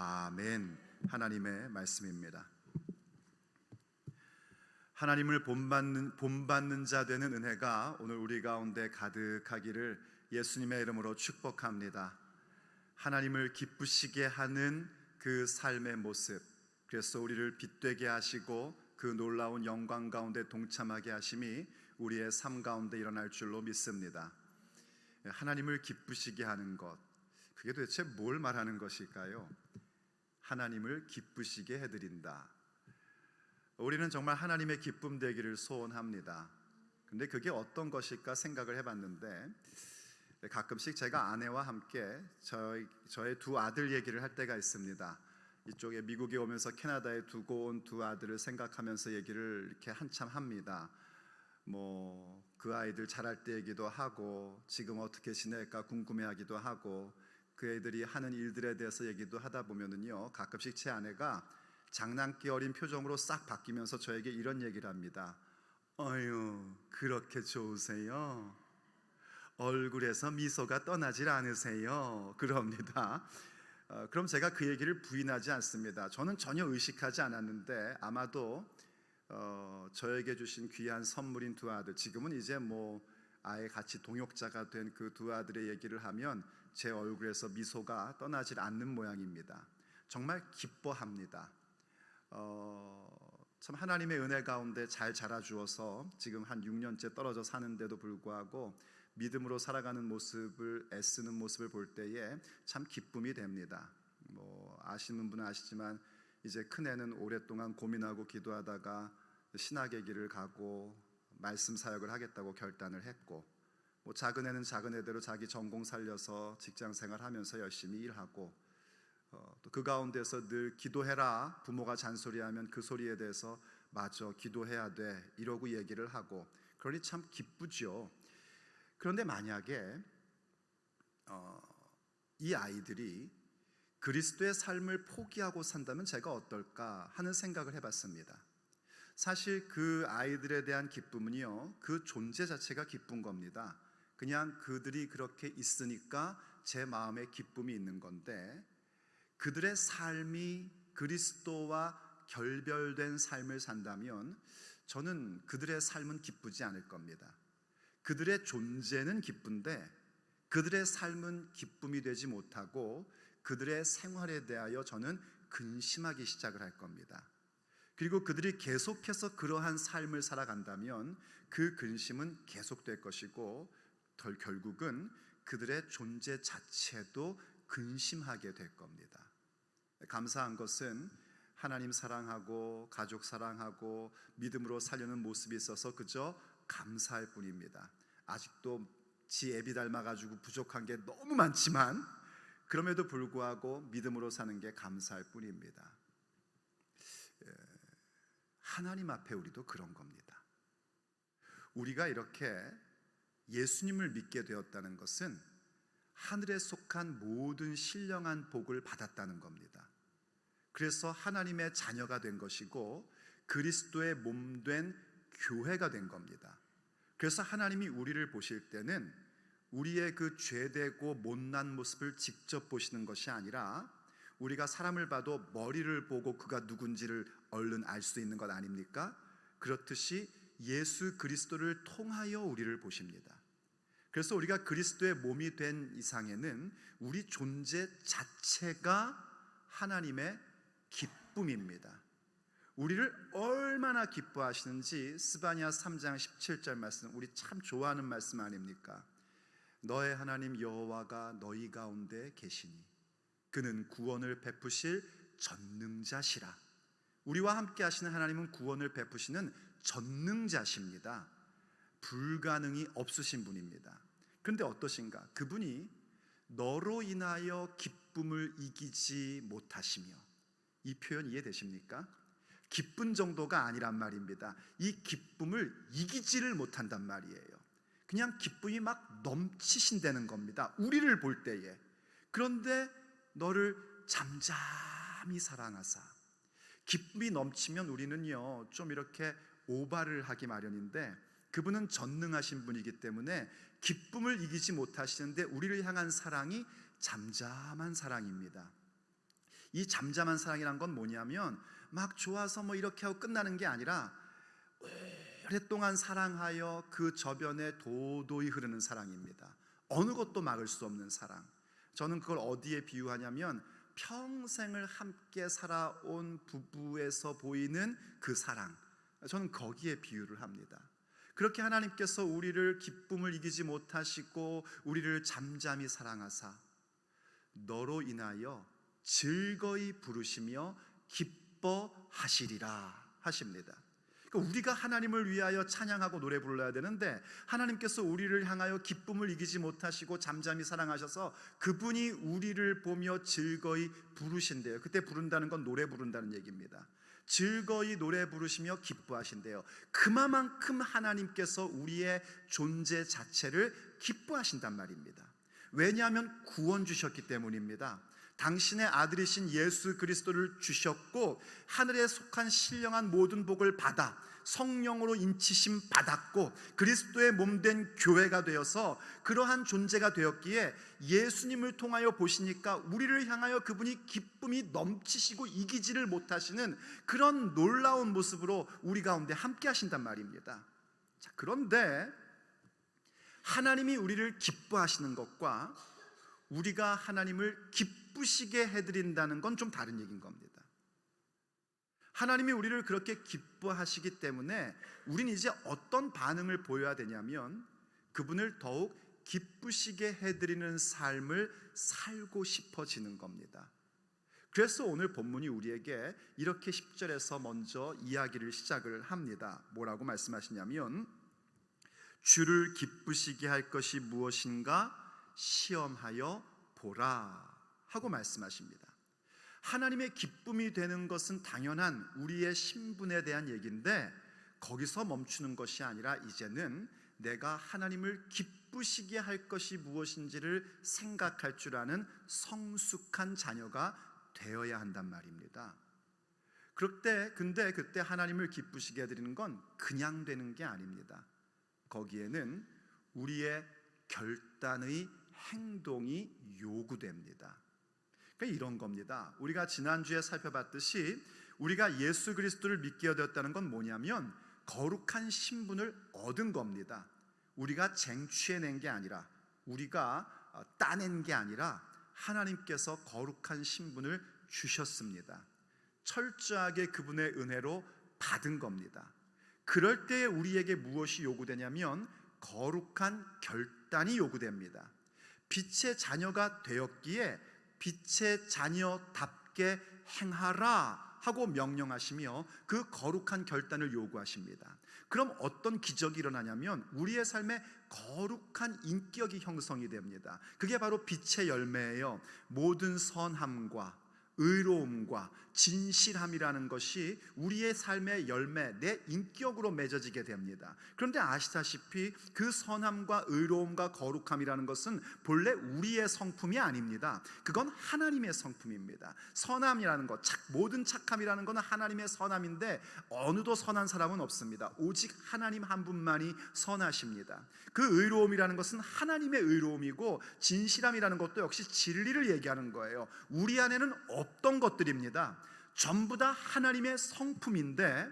아멘. 하나님의 말씀입니다. 하나님을 본받는 자 되는 은혜가 오늘 우리 가운데 가득하기를 예수님의 이름으로 축복합니다. 하나님을 기쁘시게 하는 그 삶의 모습, 그래서 우리를 빛되게 하시고 그 놀라운 영광 가운데 동참하게 하심이 우리의 삶 가운데 일어날 줄로 믿습니다. 하나님을 기쁘시게 하는 것, 그게 도대체 뭘 말하는 것일까요? 하나님을 기쁘시게 해드린다. 우리는 정말 하나님의 기쁨 되기를 소원합니다. 근데 그게 어떤 것일까 생각을 해봤는데, 가끔씩 제가 아내와 함께 저의 두 아들 얘기를 할 때가 있습니다. 이쪽에 미국에 오면서 캐나다에 두고 온 두 아들을 생각하면서 얘기를 이렇게 한참 합니다. 그 아이들 자랄 때 얘기도 하고, 지금 어떻게 지낼까 궁금해하기도 하고, 그 애들이 하는 일들에 대해서 얘기도 하다 보면은요, 가끔씩 제 아내가 장난기 어린 표정으로 싹 바뀌면서 저에게 이런 얘기를 합니다. 어휴, 그렇게 좋으세요? 얼굴에서 미소가 떠나질 않으세요? 그럽니다. 그럼 제가 그 얘기를 부인하지 않습니다. 저는 전혀 의식하지 않았는데 아마도 저에게 주신 귀한 선물인 두 아들, 지금은 이제 아예 같이 동역자가 된 그 두 아들의 얘기를 하면 제 얼굴에서 미소가 떠나질 않는 모양입니다. 정말 기뻐합니다. 참 하나님의 은혜 가운데 잘 자라주어서 지금 한 6년째 떨어져 사는데도 불구하고 믿음으로 살아가는 모습을, 애쓰는 모습을 볼 때에 참 기쁨이 됩니다. 아시는 분은 아시지만 이제 큰애는 오랫동안 고민하고 기도하다가 신학의 길을 가고 말씀 사역을 하겠다고 결단을 했고, 작은 애는 작은 애대로 자기 전공 살려서 직장 생활하면서 열심히 일하고, 또 그 가운데서 늘 기도해라, 부모가 잔소리하면 그 소리에 대해서 맞아, 기도해야 돼, 이러고 얘기를 하고, 그러니 참 기쁘죠. 그런데 만약에 이 아이들이 그리스도의 삶을 포기하고 산다면 제가 어떨까 하는 생각을 해봤습니다. 사실 그 아이들에 대한 기쁨은요, 그 존재 자체가 기쁜 겁니다. 그냥 그들이 그렇게 있으니까 제 마음에 기쁨이 있는 건데, 그들의 삶이 그리스도와 결별된 삶을 산다면 저는 그들의 삶은 기쁘지 않을 겁니다. 그들의 존재는 기쁜데 그들의 삶은 기쁨이 되지 못하고 그들의 생활에 대하여 저는 근심하기 시작을 할 겁니다. 그리고 그들이 계속해서 그러한 삶을 살아간다면 그 근심은 계속될 것이고, 결국은 그들의 존재 자체도 근심하게 될 겁니다. 감사한 것은 하나님 사랑하고 가족 사랑하고 믿음으로 살려는 모습이 있어서 그저 감사할 뿐입니다. 아직도 지 애비 닮아가지고 부족한 게 너무 많지만 그럼에도 불구하고 믿음으로 사는 게 감사할 뿐입니다. 하나님 앞에 우리도 그런 겁니다. 우리가 이렇게 예수님을 믿게 되었다는 것은 하늘에 속한 모든 신령한 복을 받았다는 겁니다. 그래서 하나님의 자녀가 된 것이고 그리스도의 몸 된 교회가 된 겁니다. 그래서 하나님이 우리를 보실 때는 우리의 그 죄되고 못난 모습을 직접 보시는 것이 아니라, 우리가 사람을 봐도 머리를 보고 그가 누군지를 얼른 알 수 있는 것 아닙니까? 그렇듯이 예수 그리스도를 통하여 우리를 보십니다. 그래서 우리가 그리스도의 몸이 된 이상에는 우리 존재 자체가 하나님의 기쁨입니다. 우리를 얼마나 기뻐하시는지 스바냐 3장 17절 말씀, 우리 참 좋아하는 말씀 아닙니까? 너의 하나님 여호와가 너희 가운데 계시니 그는 구원을 베푸실 전능자시라. 우리와 함께 하시는 하나님은 구원을 베푸시는 전능자십니다. 불가능이 없으신 분입니다. 그런데 어떠신가? 그분이 너로 인하여 기쁨을 이기지 못하시며, 이 표현 이해되십니까? 기쁜 정도가 아니란 말입니다. 이 기쁨을 이기지를 못한단 말이에요. 그냥 기쁨이 막 넘치신다는 겁니다, 우리를 볼 때에. 그런데 너를 잠잠히 사랑하사. 기쁨이 넘치면 우리는요 좀 이렇게 오바를 하기 마련인데, 그분은 전능하신 분이기 때문에 기쁨을 이기지 못하시는데 우리를 향한 사랑이 잠잠한 사랑입니다. 이 잠잠한 사랑이란 건 뭐냐면 막 좋아서 뭐 이렇게 하고 끝나는 게 아니라 오랫동안 사랑하여 그 저변에 도도히 흐르는 사랑입니다. 어느 것도 막을 수 없는 사랑. 저는 그걸 어디에 비유하냐면 평생을 함께 살아온 부부에서 보이는 그 사랑, 저는 거기에 비유를 합니다. 그렇게 하나님께서 우리를 기쁨을 이기지 못하시고 우리를 잠잠히 사랑하사 너로 인하여 즐거이 부르시며 기뻐하시리라 하십니다. 그러니까 우리가 하나님을 위하여 찬양하고 노래 불러야 되는데 하나님께서 우리를 향하여 기쁨을 이기지 못하시고 잠잠히 사랑하셔서 그분이 우리를 보며 즐거이 부르신대요. 그때 부른다는 건 노래 부른다는 얘기입니다. 즐거이 노래 부르시며 기뻐하신대요. 그만큼 하나님께서 우리의 존재 자체를 기뻐하신단 말입니다. 왜냐하면 구원 주셨기 때문입니다. 당신의 아들이신 예수 그리스도를 주셨고 하늘에 속한 신령한 모든 복을 받아 성령으로 인치심 받았고 그리스도의 몸된 교회가 되어서 그러한 존재가 되었기에 예수님을 통하여 보시니까 우리를 향하여 그분이 기쁨이 넘치시고 이기지를 못하시는 그런 놀라운 모습으로 우리 가운데 함께 하신단 말입니다. 자, 그런데 하나님이 우리를 기뻐하시는 것과 우리가 하나님을 기쁘시게 해드린다는 건 좀 다른 얘기인 겁니다. 하나님이 우리를 그렇게 기뻐하시기 때문에 우리는 이제 어떤 반응을 보여야 되냐면 그분을 더욱 기쁘시게 해드리는 삶을 살고 싶어지는 겁니다. 그래서 오늘 본문이 우리에게 이렇게 10절에서 먼저 이야기를 시작을 합니다. 뭐라고 말씀하시냐면 주를 기쁘시게 할 것이 무엇인가 시험하여 보라 하고 말씀하십니다. 하나님의 기쁨이 되는 것은 당연한 우리의 신분에 대한 얘기인데 거기서 멈추는 것이 아니라 이제는 내가 하나님을 기쁘시게 할 것이 무엇인지를 생각할 줄 아는 성숙한 자녀가 되어야 한단 말입니다. 근데 그때 하나님을 기쁘시게 해드리는 건 그냥 되는 게 아닙니다. 거기에는 우리의 결단의 행동이 요구됩니다. 그러니까 이런 겁니다. 우리가 지난주에 살펴봤듯이 우리가 예수 그리스도를 믿게 되었다는 건 뭐냐면 거룩한 신분을 얻은 겁니다. 우리가 쟁취해낸 게 아니라 우리가 따낸 게 아니라 하나님께서 거룩한 신분을 주셨습니다. 철저하게 그분의 은혜로 받은 겁니다. 그럴 때 우리에게 무엇이 요구되냐면 거룩한 결단이 요구됩니다. 빛의 자녀가 되었기에 빛의 자녀답게 행하라 하고 명령하시며 그 거룩한 결단을 요구하십니다. 그럼 어떤 기적이 일어나냐면 우리의 삶에 거룩한 인격이 형성이 됩니다. 그게 바로 빛의 열매예요. 모든 선함과 의로움과 진실함이라는 것이 우리의 삶의 열매, 내 인격으로 맺어지게 됩니다. 그런데 아시다시피 그 선함과 의로움과 거룩함이라는 것은 본래 우리의 성품이 아닙니다. 그건 하나님의 성품입니다. 선함이라는 것, 모든 착함이라는 것은 하나님의 선함인데 어느도 선한 사람은 없습니다. 오직 하나님 한 분만이 선하십니다. 그 의로움이라는 것은 하나님의 의로움이고 진실함이라는 것도 역시 진리를 얘기하는 거예요. 우리 안에는 없던 것들입니다. 전부 다 하나님의 성품인데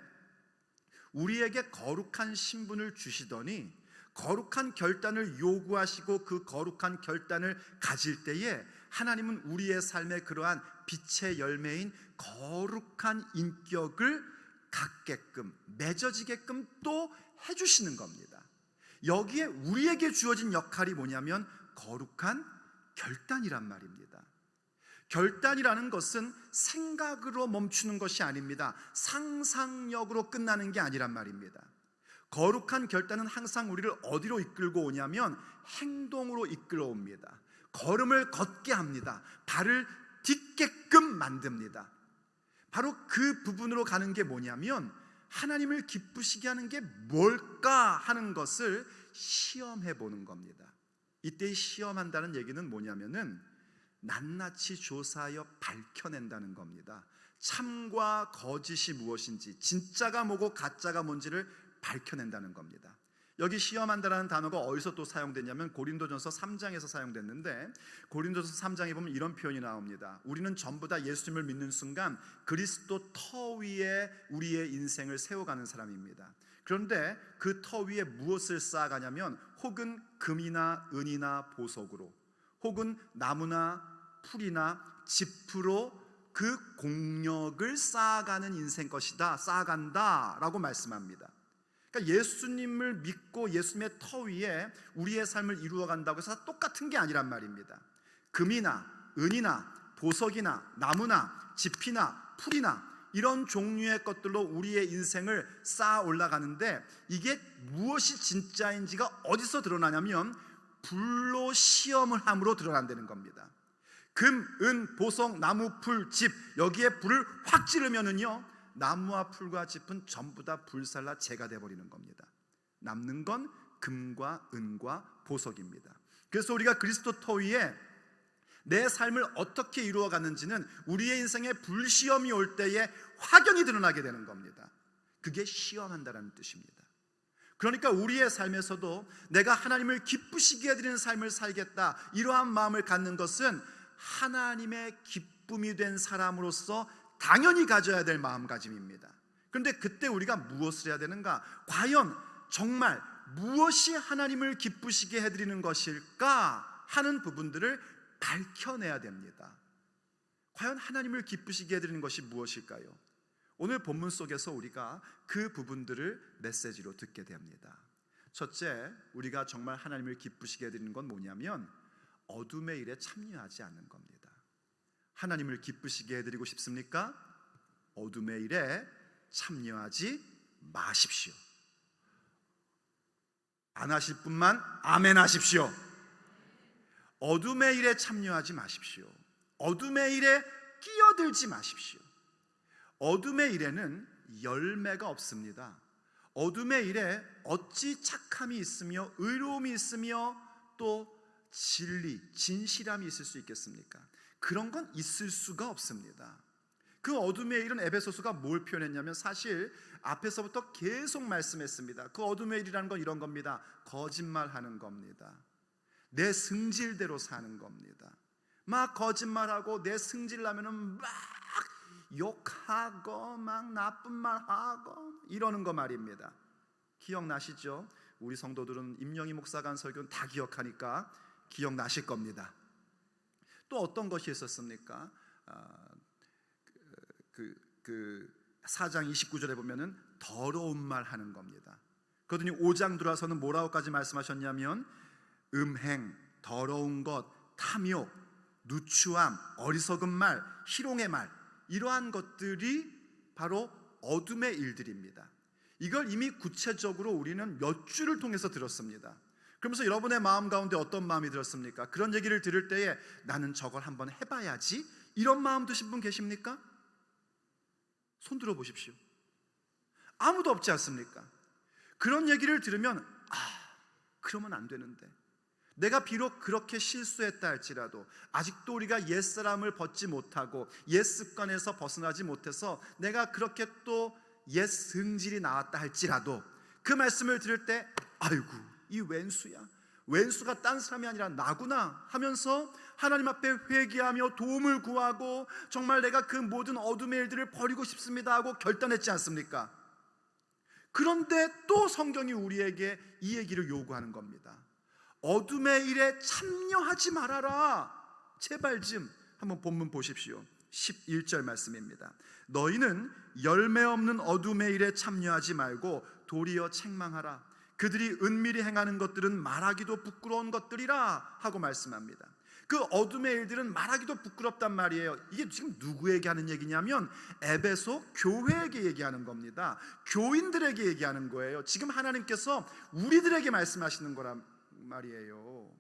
우리에게 거룩한 신분을 주시더니 거룩한 결단을 요구하시고 그 거룩한 결단을 가질 때에 하나님은 우리의 삶에 그러한 빛의 열매인 거룩한 인격을 갖게끔 맺어지게끔 또 해주시는 겁니다. 여기에 우리에게 주어진 역할이 뭐냐면 거룩한 결단이란 말입니다. 결단이라는 것은 생각으로 멈추는 것이 아닙니다. 상상력으로 끝나는 게 아니란 말입니다. 거룩한 결단은 항상 우리를 어디로 이끌고 오냐면 행동으로 이끌어 옵니다. 걸음을 걷게 합니다. 발을 딛게끔 만듭니다. 바로 그 부분으로 가는 게 뭐냐면 하나님을 기쁘시게 하는 게 뭘까 하는 것을 시험해 보는 겁니다. 이때 시험한다는 얘기는 뭐냐면은 낱낱이 조사하여 밝혀낸다는 겁니다. 참과 거짓이 무엇인지, 진짜가 뭐고 가짜가 뭔지를 밝혀낸다는 겁니다. 여기 시험한다라는 단어가 어디서 또 사용됐냐면 고린도전서 3장에서 사용됐는데, 고린도전서 3장에 보면 이런 표현이 나옵니다. 우리는 전부 다 예수님을 믿는 순간 그리스도 터 위에 우리의 인생을 세워가는 사람입니다. 그런데 그 터 위에 무엇을 쌓아가냐면 혹은 금이나 은이나 보석으로, 혹은 나무나 풀이나 짚으로 그 공력을 쌓아가는 인생 것이다, 쌓아간다라고 말씀합니다. 그러니까 예수님을 믿고 예수님의 터 위에 우리의 삶을 이루어간다고 해서 똑같은 게 아니란 말입니다. 금이나 은이나 보석이나 나무나 짚이나 풀이나 이런 종류의 것들로 우리의 인생을 쌓아 올라가는데, 이게 무엇이 진짜인지가 어디서 드러나냐면 불로 시험을 함으로 드러난다는 겁니다. 금, 은, 보석, 나무, 풀, 짚, 여기에 불을 확 찌르면은요, 나무와 풀과 짚은 전부 다 불살라 재가 되어버리는 겁니다. 남는 건 금과 은과 보석입니다. 그래서 우리가 그리스도 터 위에 내 삶을 어떻게 이루어가는지는 우리의 인생에 불시험이 올 때에 확연히 드러나게 되는 겁니다. 그게 시험한다는 뜻입니다. 그러니까 우리의 삶에서도 내가 하나님을 기쁘시게 해드리는 삶을 살겠다, 이러한 마음을 갖는 것은 하나님의 기쁨이 된 사람으로서 당연히 가져야 될 마음가짐입니다. 그런데 그때 우리가 무엇을 해야 되는가? 과연 정말 무엇이 하나님을 기쁘시게 해드리는 것일까 하는 부분들을 밝혀내야 됩니다. 과연 하나님을 기쁘시게 해드리는 것이 무엇일까요? 오늘 본문 속에서 우리가 그 부분들을 메시지로 듣게 됩니다. 첫째, 우리가 정말 하나님을 기쁘시게 해드리는 건 뭐냐면 어둠의 일에 참여하지 않는 겁니다. 하나님을 기쁘시게 해드리고 싶습니까? 어둠의 일에 참여하지 마십시오. 안 하실 분만 아멘 하십시오. 어둠의 일에 참여하지 마십시오. 어둠의 일에 끼어들지 마십시오. 어둠의 일에는 열매가 없습니다. 어둠의 일에 어찌 착함이 있으며 의로움이 있으며 또 진리, 진실함이 있을 수 있겠습니까? 그런 건 있을 수가 없습니다. 그 어둠의 일은 에베소서가 뭘 표현했냐면 사실 앞에서부터 계속 말씀했습니다. 그 어둠의 일이라는 건 이런 겁니다. 거짓말하는 겁니다. 내 승질대로 사는 겁니다. 막 거짓말하고 내 승질 나면은 막 욕하고 막 나쁜 말하고 이러는 거 말입니다. 기억나시죠? 우리 성도들은 임영희 목사가 한 설교는 다 기억하니까 기억나실 겁니다. 또 어떤 것이 있었습니까? 그 4장 29절에 보면은 더러운 말 하는 겁니다. 그러더니 5장 들어와서는 뭐라고까지 말씀하셨냐면 음행, 더러운 것, 탐욕, 누추함, 어리석은 말, 희롱의 말, 이러한 것들이 바로 어둠의 일들입니다. 이걸 이미 구체적으로 우리는 몇 주를 통해서 들었습니다. 그러면서 여러분의 마음 가운데 어떤 마음이 들었습니까? 그런 얘기를 들을 때에 나는 저걸 한번 해봐야지, 이런 마음 드신 분 계십니까? 손 들어 보십시오. 아무도 없지 않습니까? 그런 얘기를 들으면 그러면 안 되는데, 내가 비록 그렇게 실수했다 할지라도 아직도 우리가 옛사람을 벗지 못하고 옛 습관에서 벗어나지 못해서 내가 그렇게 또 옛 성질이 나왔다 할지라도 그 말씀을 들을 때 아이고 이 왼수야, 왼수가 딴 사람이 아니라 나구나 하면서 하나님 앞에 회개하며 도움을 구하고 정말 내가 그 모든 어둠의 일들을 버리고 싶습니다 하고 결단했지 않습니까? 그런데 또 성경이 우리에게 이 얘기를 요구하는 겁니다. 어둠의 일에 참여하지 말아라. 제발 좀 한번 본문 보십시오. 11절 말씀입니다. 너희는 열매 없는 어둠의 일에 참여하지 말고 도리어 책망하라. 그들이 은밀히 행하는 것들은 말하기도 부끄러운 것들이라 하고 말씀합니다. 그 어둠의 일들은 말하기도 부끄럽단 말이에요. 이게 지금 누구에게 하는 얘기냐면 에베소 교회에게 얘기하는 겁니다. 교인들에게 얘기하는 거예요. 지금 하나님께서 우리들에게 말씀하시는 거란 말이에요.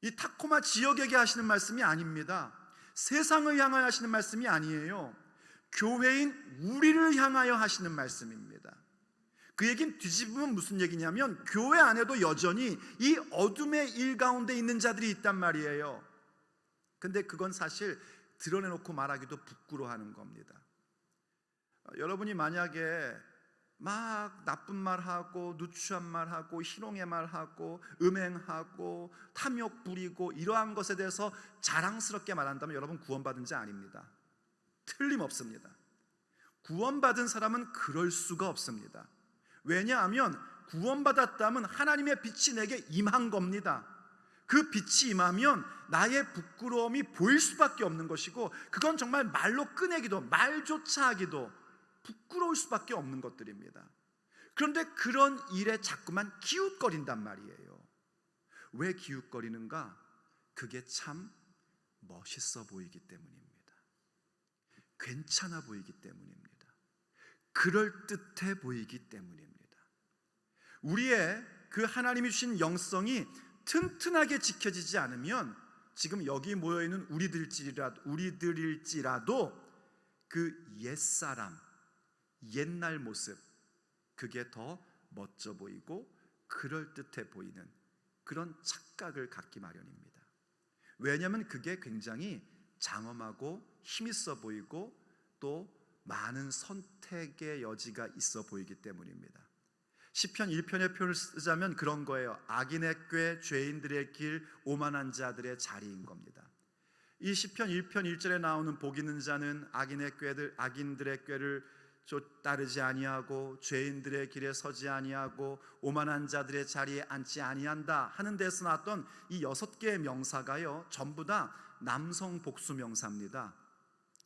이 타코마 지역에게 하시는 말씀이 아닙니다. 세상을 향하여 하시는 말씀이 아니에요. 교회인 우리를 향하여 하시는 말씀입니다. 그 얘기는 뒤집으면 무슨 얘기냐면 교회 안에도 여전히 이 어둠의 일 가운데 있는 자들이 있단 말이에요. 근데 그건 사실 드러내놓고 말하기도 부끄러워하는 겁니다. 여러분이 만약에 막 나쁜 말하고 누추한 말하고 희롱의 말하고 음행하고 탐욕 부리고 이러한 것에 대해서 자랑스럽게 말한다면 여러분 구원받은 자 아닙니다. 틀림없습니다. 구원받은 사람은 그럴 수가 없습니다. 왜냐하면 구원받았다면 하나님의 빛이 내게 임한 겁니다. 그 빛이 임하면 나의 부끄러움이 보일 수밖에 없는 것이고, 그건 정말 말로 꺼내기도, 말조차 하기도 부끄러울 수밖에 없는 것들입니다. 그런데 그런 일에 자꾸만 기웃거린단 말이에요. 왜 기웃거리는가? 그게 참 멋있어 보이기 때문입니다. 괜찮아 보이기 때문입니다. 그럴듯해 보이기 때문입니다. 우리의 그 하나님이 주신 영성이 튼튼하게 지켜지지 않으면 지금 여기 모여있는 우리들일지라도 그 옛사람, 옛날 모습, 그게 더 멋져 보이고 그럴듯해 보이는 그런 착각을 갖기 마련입니다. 왜냐하면 그게 굉장히 장엄하고 힘있어 보이고 또 많은 선택의 여지가 있어 보이기 때문입니다. 시편 1편의 표현을 쓰자면 그런 거예요. 악인의 꾀, 죄인들의 길, 오만한 자들의 자리인 겁니다. 이 시편 1편 1절에 나오는 복 있는 자는 악인들의 꾀를 따르지 아니하고 죄인들의 길에 서지 아니하고 오만한 자들의 자리에 앉지 아니한다 하는 데서 나왔던 이 6개의 명사가요, 전부 다 남성 복수 명사입니다.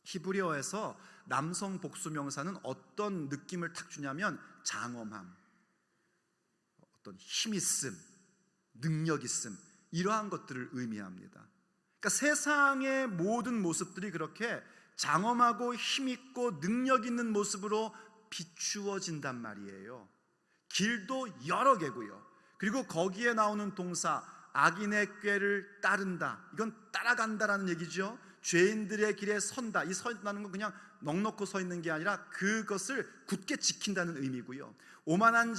히브리어에서 남성 복수 명사는 어떤 느낌을 탁 주냐면 장엄함, 어떤 힘 있음, 능력 있음, 이러한 것들을 의미합니다. 그러니까 세상의 모든 모습들이 그렇게 장엄하고 힘있고 능력 있는 모습으로 비추어진단 말이에요. 길도 여러 개고요. 그리고 거기에 나오는 동사 악인의 꾀를 따른다, 이건 따라간다라는 얘기죠. 죄인들의 길에 선다, 이 선다는 건 그냥 넉넉히 서 있는 게 아니라 그것을 굳게 지킨다는 의미고요. 오만한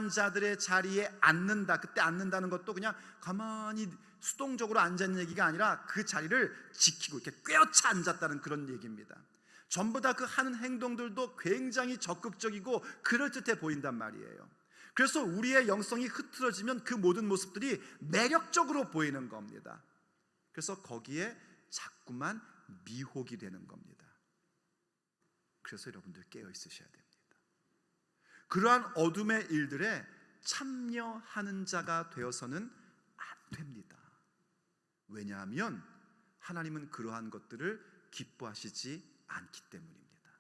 자들의 자리에 앉는다, 그때 앉는다는 것도 그냥 가만히 수동적으로 앉아있는 얘기가 아니라 그 자리를 지키고 이렇게 꿰어차 앉았다는 그런 얘기입니다. 전부 다 그 하는 행동들도 굉장히 적극적이고 그럴듯해 보인단 말이에요. 그래서 우리의 영성이 흐트러지면 그 모든 모습들이 매력적으로 보이는 겁니다. 그래서 거기에 자꾸만 미혹이 되는 겁니다. 그래서 여러분들 깨어 있으셔야 됩니다. 그러한 어둠의 일들에 참여하는 자가 되어서는 안 됩니다. 왜냐하면 하나님은 그러한 것들을 기뻐하시지 않기 때문입니다.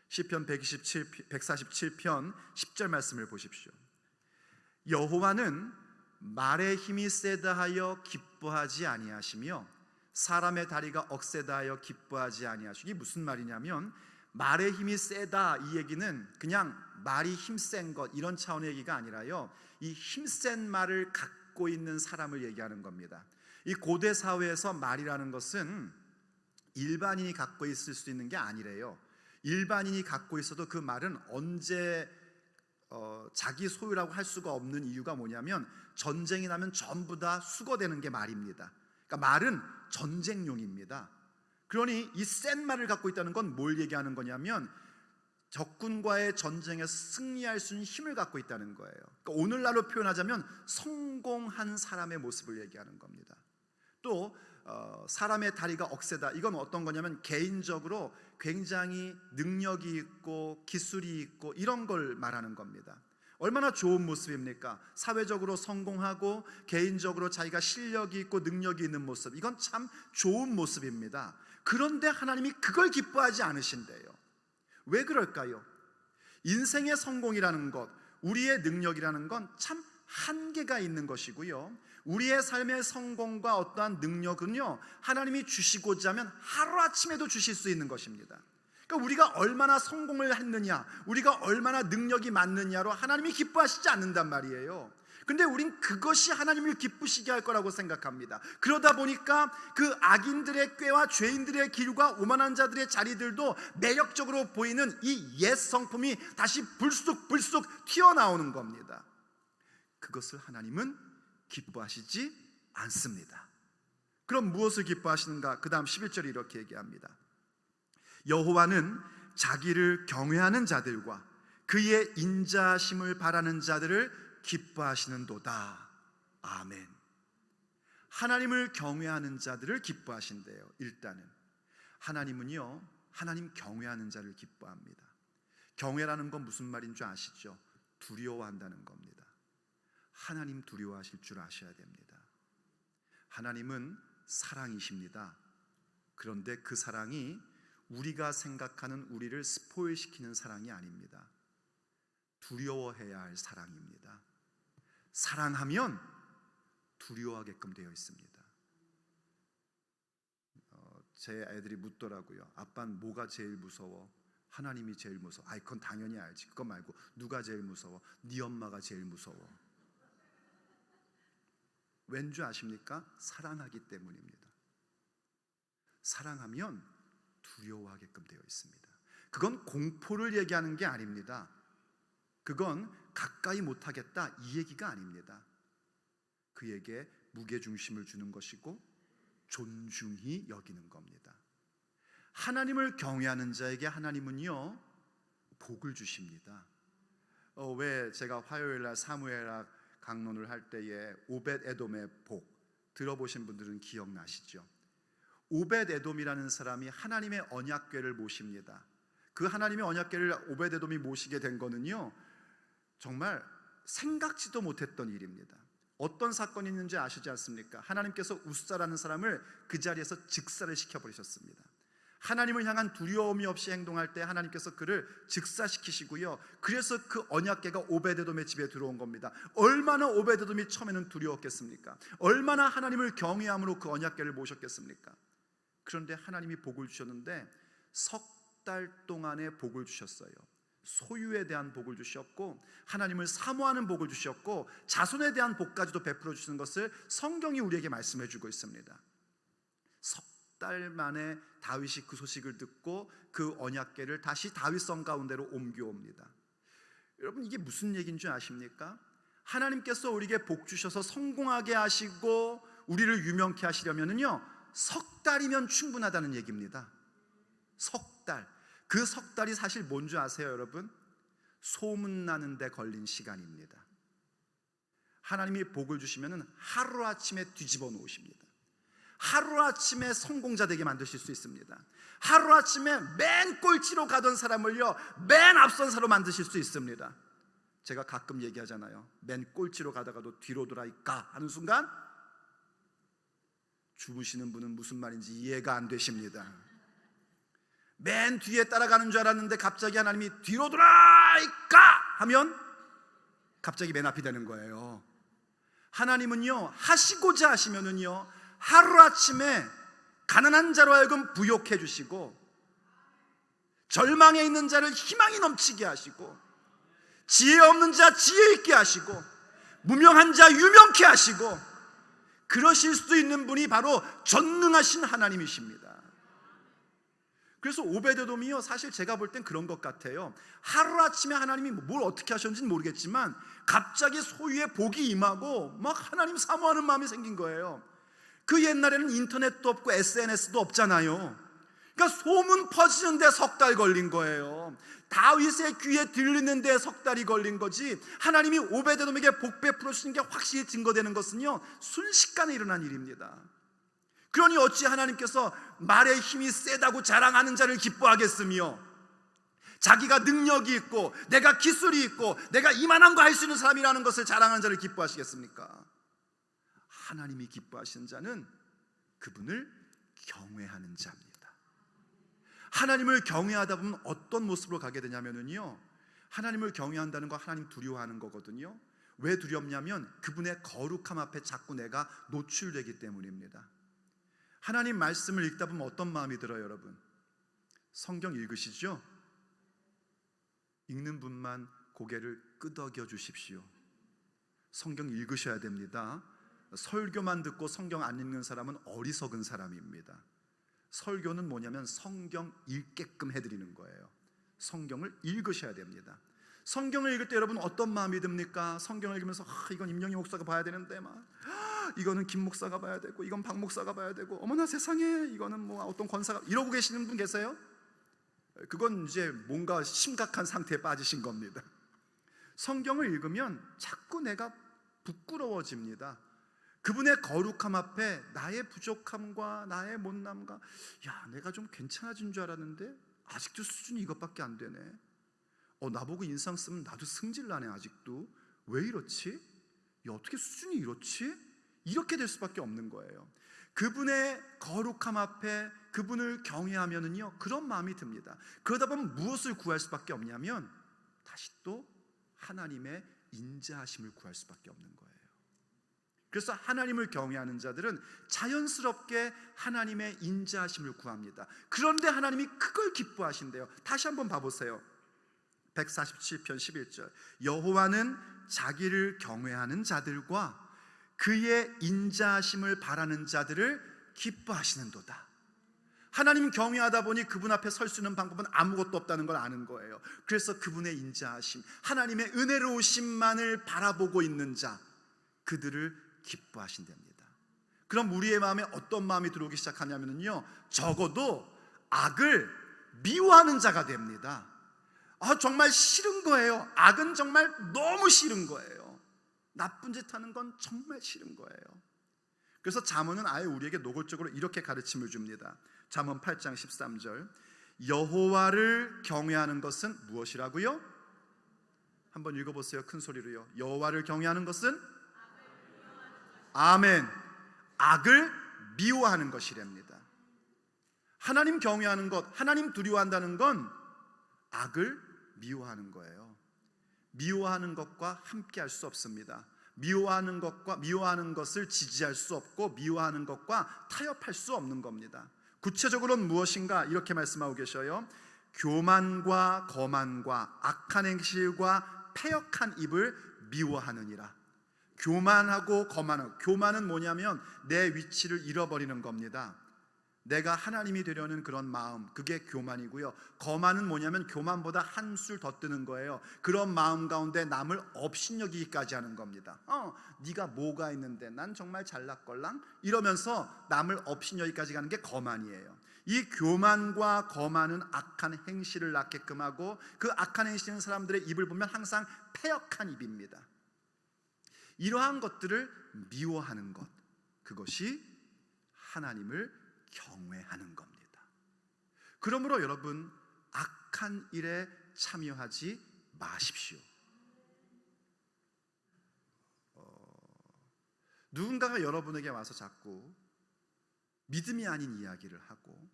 시편 147편 10절 말씀을 보십시오. 여호와는 말의 힘이 세다 하여 기뻐하지 아니하시며 사람의 다리가 억세다 하여 기뻐하지 아니하시기. 무슨 말이냐면 말의 힘이 세다, 이 얘기는 그냥 말이 힘센 것 이런 차원의 얘기가 아니라요, 이 힘센 말을 갖고 있는 사람을 얘기하는 겁니다. 이 고대 사회에서 말이라는 것은 일반인이 갖고 있을 수 있는 게 아니래요. 일반인이 갖고 있어도 그 말은 언제 자기 소유라고 할 수가 없는 이유가 뭐냐면 전쟁이 나면 전부 다 수거되는 게 말입니다. 그러니까 말은 전쟁용입니다. 그러니 이 센 말을 갖고 있다는 건 뭘 얘기하는 거냐면 적군과의 전쟁에서 승리할 수 있는 힘을 갖고 있다는 거예요. 그러니까 오늘날로 표현하자면 성공한 사람의 모습을 얘기하는 겁니다. 또 사람의 다리가 억세다, 이건 어떤 거냐면 개인적으로 굉장히 능력이 있고 기술이 있고 이런 걸 말하는 겁니다. 얼마나 좋은 모습입니까? 사회적으로 성공하고 개인적으로 자기가 실력이 있고 능력이 있는 모습, 이건 참 좋은 모습입니다. 그런데 하나님이 그걸 기뻐하지 않으신대요. 왜 그럴까요? 인생의 성공이라는 것, 우리의 능력이라는 건 참 한계가 있는 것이고요, 우리의 삶의 성공과 어떠한 능력은요, 하나님이 주시고자 하면 하루아침에도 주실 수 있는 것입니다. 그러니까 우리가 얼마나 성공을 했느냐, 우리가 얼마나 능력이 많느냐로 하나님이 기뻐하시지 않는단 말이에요. 근데 우린 그것이 하나님을 기쁘시게 할 거라고 생각합니다. 그러다 보니까 그 악인들의 꾀와 죄인들의 길과 오만한 자들의 자리들도 매력적으로 보이는 이 옛 성품이 다시 불쑥 튀어나오는 겁니다. 그것을 하나님은 기뻐하시지 않습니다. 그럼 무엇을 기뻐하시는가? 그 다음 11절이 이렇게 얘기합니다. 여호와는 자기를 경외하는 자들과 그의 인자하심을 바라는 자들을 기뻐하시는도다. 아멘. 하나님을 경외하는 자들을 기뻐하신대요. 일단은 하나님은요, 하나님 경외하는 자를 기뻐합니다. 경외라는 건 무슨 말인 줄 아시죠? 두려워한다는 겁니다. 하나님 두려워하실 줄 아셔야 됩니다. 하나님은 사랑이십니다. 그런데 그 사랑이 우리가 생각하는 우리를 스포일시키는 사랑이 아닙니다. 두려워해야 할 사랑입니다. 사랑하면 두려워하게끔 되어 있습니다. 제 애들이 묻더라고요. 아빠는 뭐가 제일 무서워? 하나님이 제일 무서워. 아이, 그건 당연히 알지. 그거 말고 누가 제일 무서워? 네 엄마가 제일 무서워. 왠 줄 아십니까? 사랑하기 때문입니다. 사랑하면 두려워하게끔 되어 있습니다. 그건 공포를 얘기하는 게 아닙니다. 그건 가까이 못하겠다 이 얘기가 아닙니다. 그에게 무게중심을 주는 것이고 존중히 여기는 겁니다. 하나님을 경외하는 자에게 하나님은요, 복을 주십니다. 왜 제가 화요일날 사무엘학 강론을 할 때에 오벳 에돔의 복 들어보신 분들은 기억나시죠? 오벳 에돔이라는 사람이 하나님의 언약궤를 모십니다. 그 하나님의 언약궤를 오벳 에돔이 모시게 된 거는요, 정말 생각지도 못했던 일입니다. 어떤 사건이 있는지 아시지 않습니까? 하나님께서 우사라는 사람을 그 자리에서 즉사를 시켜버리셨습니다. 하나님을 향한 두려움이 없이 행동할 때 하나님께서 그를 즉사시키시고요, 그래서 그 언약궤가 오벳에돔의 집에 들어온 겁니다. 얼마나 오벳에돔이 처음에는 두려웠겠습니까? 얼마나 하나님을 경외함으로 그 언약궤를 모셨겠습니까? 그런데 하나님이 복을 주셨는데 석 달 동안의 복을 주셨어요. 소유에 대한 복을 주셨고 하나님을 사모하는 복을 주셨고 자손에 대한 복까지도 베풀어 주시는 것을 성경이 우리에게 말씀해 주고 있습니다. 석 달 만에 다윗이 그 소식을 듣고 그 언약궤를 다시 다윗성 가운데로 옮겨옵니다. 여러분, 이게 무슨 얘기인 줄 아십니까? 하나님께서 우리에게 복 주셔서 성공하게 하시고 우리를 유명케 하시려면요, 석 달이면 충분하다는 얘기입니다. 석 달. 그 석 달이 사실 뭔지 아세요, 여러분? 소문나는 데 걸린 시간입니다. 하나님이 복을 주시면 하루아침에 뒤집어 놓으십니다. 하루아침에 성공자 되게 만드실 수 있습니다. 하루아침에 맨 꼴찌로 가던 사람을요, 맨 앞선사로 만드실 수 있습니다. 제가 가끔 얘기하잖아요. 맨 꼴찌로 가다가도 뒤로 돌아있까 하는 순간 주무시는 분은 무슨 말인지 이해가 안 되십니다. 맨 뒤에 따라가는 줄 알았는데 갑자기 하나님이 뒤로 돌아있까 하면 갑자기 맨 앞이 되는 거예요. 하나님은요, 하시고자 하시면은요, 하루아침에 가난한 자로 하여금 부욕해 주시고 절망에 있는 자를 희망이 넘치게 하시고 지혜 없는 자 지혜 있게 하시고 무명한 자 유명케 하시고 그러실 수 있는 분이 바로 전능하신 하나님이십니다. 그래서 오벳에돔이요, 사실 제가 볼 땐 그런 것 같아요. 하루아침에 하나님이 뭘 어떻게 하셨는지는 모르겠지만 갑자기 소유의 복이 임하고 막 하나님 사모하는 마음이 생긴 거예요. 그 옛날에는 인터넷도 없고 SNS도 없잖아요. 그러니까 소문 퍼지는 데 석 달 걸린 거예요. 다윗의 귀에 들리는 데 석 달이 걸린 거지, 하나님이 오벳에돔에게 복 베풀어 주신 게 확실히 증거되는 것은요, 순식간에 일어난 일입니다. 그러니 어찌 하나님께서 말의 힘이 세다고 자랑하는 자를 기뻐하겠으며 자기가 능력이 있고 내가 기술이 있고 내가 이만한 거 할 수 있는 사람이라는 것을 자랑하는 자를 기뻐하시겠습니까? 하나님이 기뻐하시는 자는 그분을 경외하는 자입니다. 하나님을 경외하다 보면 어떤 모습으로 가게 되냐면요, 하나님을 경외한다는 거 하나님 두려워하는 거거든요. 왜 두렵냐면 그분의 거룩함 앞에 자꾸 내가 노출되기 때문입니다. 하나님 말씀을 읽다 보면 어떤 마음이 들어요, 여러분? 성경 읽으시죠? 읽는 분만 고개를 끄덕여 주십시오. 성경 읽으셔야 됩니다. 설교만 듣고 성경 안 읽는 사람은 어리석은 사람입니다. 설교는 뭐냐면 성경 읽게끔 해드리는 거예요. 성경을 읽으셔야 됩니다. 성경을 읽을 때 여러분 어떤 마음이 듭니까? 성경을 읽으면서 이건 임영희 목사가 봐야 되는데 이거는 김 목사가 봐야 되고 이건 박 목사가 봐야 되고 어머나 세상에 이거는 뭐 어떤 권사가 이러고 계시는 분 계세요? 그건 이제 뭔가 심각한 상태에 빠지신 겁니다. 성경을 읽으면 자꾸 내가 부끄러워집니다. 그분의 거룩함 앞에 나의 부족함과 나의 못남과 내가 좀 괜찮아진 줄 알았는데 아직도 수준이 이것밖에 안 되네. 나보고 인상 쓰면 나도 승질나네. 아직도 왜 이렇지? 어떻게 수준이 이렇지? 이렇게 될 수밖에 없는 거예요. 그분의 거룩함 앞에 그분을 경외하면은요 그런 마음이 듭니다. 그러다 보면 무엇을 구할 수밖에 없냐면 다시 또 하나님의 인자하심을 구할 수밖에 없는 거예요. 그래서 하나님을 경외하는 자들은 자연스럽게 하나님의 인자하심을 구합니다. 그런데 하나님이 그걸 기뻐하신대요. 다시 한번 봐보세요. 147편 11절 여호와는 자기를 경외하는 자들과 그의 인자하심을 바라는 자들을 기뻐하시는도다. 하나님 경외하다 보니 그분 앞에 설 수 있는 방법은 아무것도 없다는 걸 아는 거예요. 그래서 그분의 인자하심, 하나님의 은혜로우심만을 바라보고 있는 자, 그들을 기뻐하신답니다. 그럼 우리의 마음에 어떤 마음이 들어오기 시작하냐면요, 적어도 악을 미워하는 자가 됩니다. 정말 싫은 거예요. 악은 정말 너무 싫은 거예요. 나쁜 짓 하는 건 정말 싫은 거예요. 그래서 잠언은 아예 우리에게 노골적으로 이렇게 가르침을 줍니다. 잠언 8장 13절 여호와를 경외하는 것은 무엇이라고요? 한번 읽어보세요. 큰 소리로요. 여호와를 경외하는 것은 아멘, 악을 미워하는 것이랍니다. 하나님 경외하는 것, 하나님 두려워한다는 건 악을 미워하는 거예요. 미워하는 것과 함께 할 수 없습니다. 미워하는 것을 지지할 수 없고 미워하는 것과 타협할 수 없는 겁니다. 구체적으로는 무엇인가? 이렇게 말씀하고 계셔요. 교만과 거만과 악한 행실과 패역한 입을 미워하느니라. 교만하고 거만하고, 교만은 뭐냐면 내 위치를 잃어버리는 겁니다. 내가 하나님이 되려는 그런 마음, 그게 교만이고요. 거만은 뭐냐면 교만보다 한술 더 뜨는 거예요. 그런 마음 가운데 남을 업신여기기까지 하는 겁니다. 네가 뭐가 있는데 난 정말 잘났걸랑 이러면서 남을 업신여기까지 가는 게 거만이에요. 이 교만과 거만은 악한 행실을 낳게끔 하고, 그 악한 행실은 사람들의 입을 보면 항상 패역한 입입니다. 이러한 것들을 미워하는 것, 그것이 하나님을 경외하는 겁니다. 그러므로 여러분, 악한 일에 참여하지 마십시오. 누군가가 여러분에게 와서 자꾸 믿음이 아닌 이야기를 하고